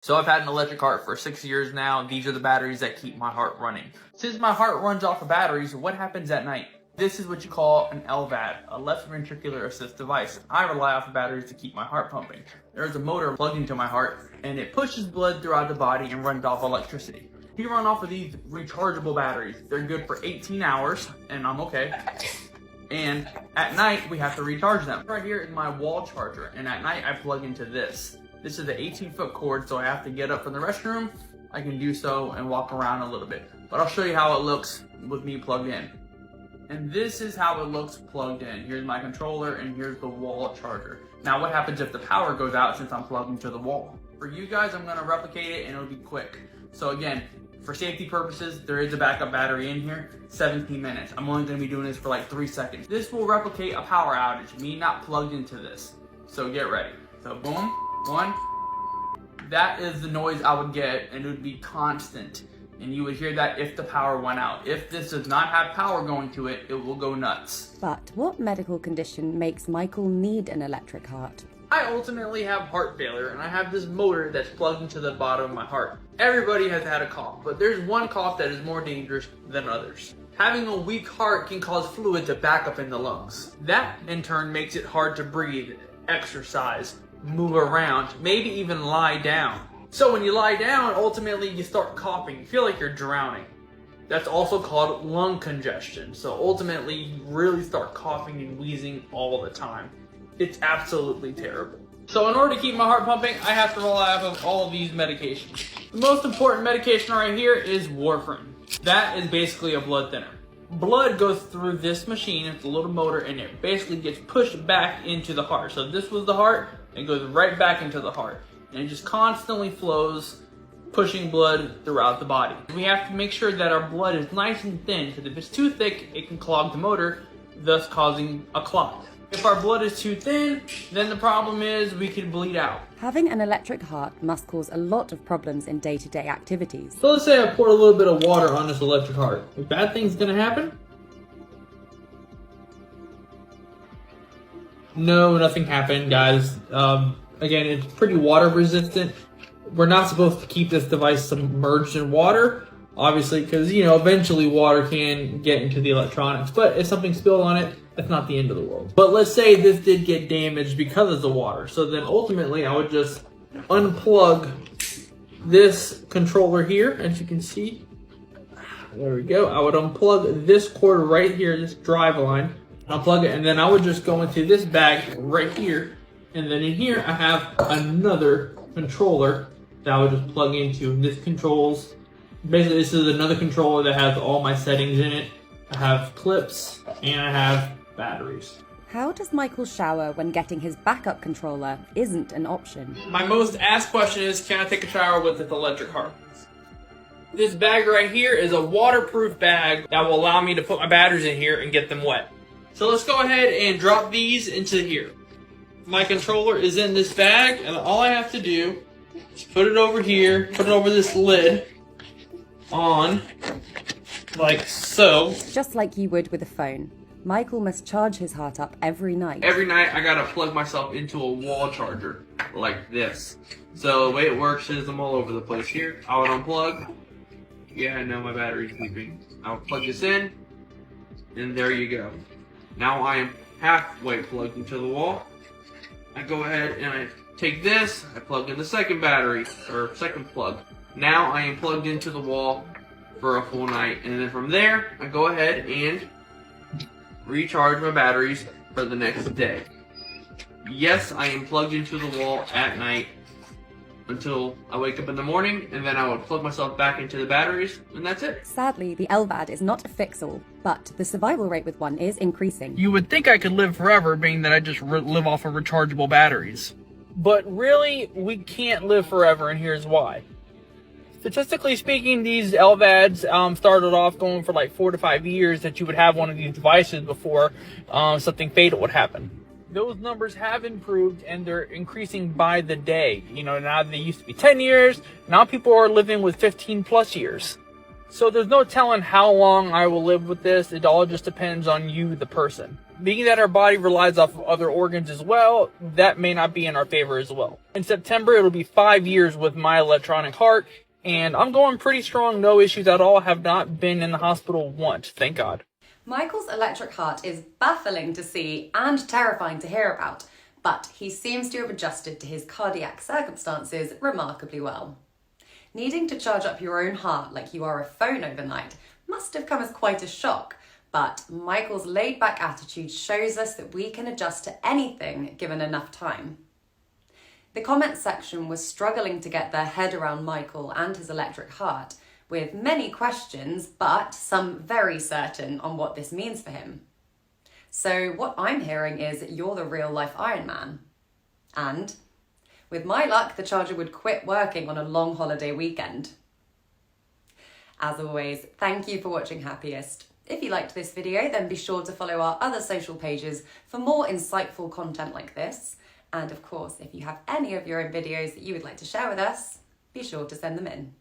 So I've had an electric heart for 6 years now. These are the batteries that keep my heart running. Since my heart runs off of batteries, what happens at night? This is what you call an LVAD, a left ventricular assist device. I rely off of batteries to keep my heart pumping. There's a motor plugged into my heart, and it pushes blood throughout the body and runs off electricity. We run off of these rechargeable batteries. They're good for 18 hours, and I'm okay. And at night, we have to recharge them. Right here is my wall charger, and at night, I plug into this. This is an 18-foot cord, so I have to get up from the restroom. I can do so and walk around a little bit. But I'll show you how it looks with me plugged in. And this is how it looks plugged in. Here's my controller, and here's the wall charger. Now, what happens if the power goes out since I'm plugged into the wall? For you guys, I'm gonna replicate it, and it'll be quick. So again, for safety purposes, there is a backup battery in here, 17 minutes. I'm only gonna be doing this for like 3 seconds. This will replicate a power outage, me not plugged into this. So get ready. So boom. 1, that is the noise I would get, and it would be constant, and you would hear that if the power went out. If this does not have power going to it, it will go nuts. But what medical condition makes Michael need an electric heart? I ultimately have heart failure, and I have this motor that's plugged into the bottom of my heart. Everybody has had a cough, but there's one cough that is more dangerous than others. Having a weak heart can cause fluid to back up in the lungs. That, in turn, makes it hard to breathe, exercise, move around, maybe even lie down. So when you lie down, ultimately you start coughing. You feel like you're drowning. That's also called lung congestion. So ultimately you really start coughing and wheezing all the time. It's absolutely terrible. So in order to keep my heart pumping, I have to rely off of all of these medications. The most important medication right here is warfarin. That is basically a blood thinner. Blood goes through this machine, it's a little motor, and it basically gets pushed back into the heart. So this was the heart, it goes right back into the heart. And it just constantly flows, pushing blood throughout the body. We have to make sure that our blood is nice and thin, because if it's too thick, it can clog the motor, thus causing a clot. If our blood is too thin, then the problem is we could bleed out. Having an electric heart must cause a lot of problems in day-to-day activities. So let's say I poured a little bit of water on this electric heart. Is bad things gonna happen? No, nothing happened, guys. Again, it's pretty water resistant. We're not supposed to keep this device submerged in water, obviously, because, eventually water can get into the electronics. But if something spilled on it, that's not the end of the world. But let's say this did get damaged because of the water. So then ultimately I would just unplug this controller here, as you can see. There we go. I would unplug this cord right here, this drive line. Unplug it, and then I would just go into this bag right here. And then in here, I have another controller that I would just plug into. This controls, basically this is another controller that has all my settings in it. I have clips, and I have batteries. How does Michael shower when getting his backup controller isn't an option? My most asked question is, can I take a shower with this electric heart? This bag right here is a waterproof bag that will allow me to put my batteries in here and get them wet. So let's go ahead and drop these into here. My controller is in this bag, and all I have to do is put it over here, put it over this lid on, like so. Just like you would with a phone, Michael must charge his heart up every night. Every night I gotta plug myself into a wall charger, like this. So the way it works is I'm all over the place here. I would unplug. Yeah, I know my battery's sleeping. I'll plug this in, and there you go. Now I am halfway plugged into the wall. I go ahead and I take this, I plug in the second battery, or second plug. Now I am plugged into the wall for a full night, and then from there, I go ahead and recharge my batteries for the next day. Yes, I am plugged into the wall at night until I wake up in the morning, and then I would plug myself back into the batteries, and that's it. Sadly, the LVAD is not a fix-all, but the survival rate with one is increasing. You would think I could live forever, being that I just live off of rechargeable batteries. But really, we can't live forever, and here's why. Statistically speaking, these LVADs started off going for like 4 to 5 years that you would have one of these devices before something fatal would happen. Those numbers have improved, and they're increasing by the day. Now they used to be 10 years. Now people are living with 15 plus years. So there's no telling how long I will live with this. It all just depends on you, the person. Being that our body relies off of other organs as well, that may not be in our favor as well. In September, it'll be 5 years with my electronic heart, and I'm going pretty strong, no issues at all, have not been in the hospital once, thank God. Michael's electric heart is baffling to see and terrifying to hear about, but he seems to have adjusted to his cardiac circumstances remarkably well. Needing to charge up your own heart like you are a phone overnight must have come as quite a shock, but Michael's laid-back attitude shows us that we can adjust to anything given enough time. The comments section was struggling to get their head around Michael and his electric heart, with many questions, but some very certain on what this means for him. So what I'm hearing is you're the real-life Iron Man. And with my luck, the charger would quit working on a long holiday weekend. As always, thank you for watching Happiest. If you liked this video, then be sure to follow our other social pages for more insightful content like this. And of course, if you have any of your own videos that you would like to share with us, be sure to send them in.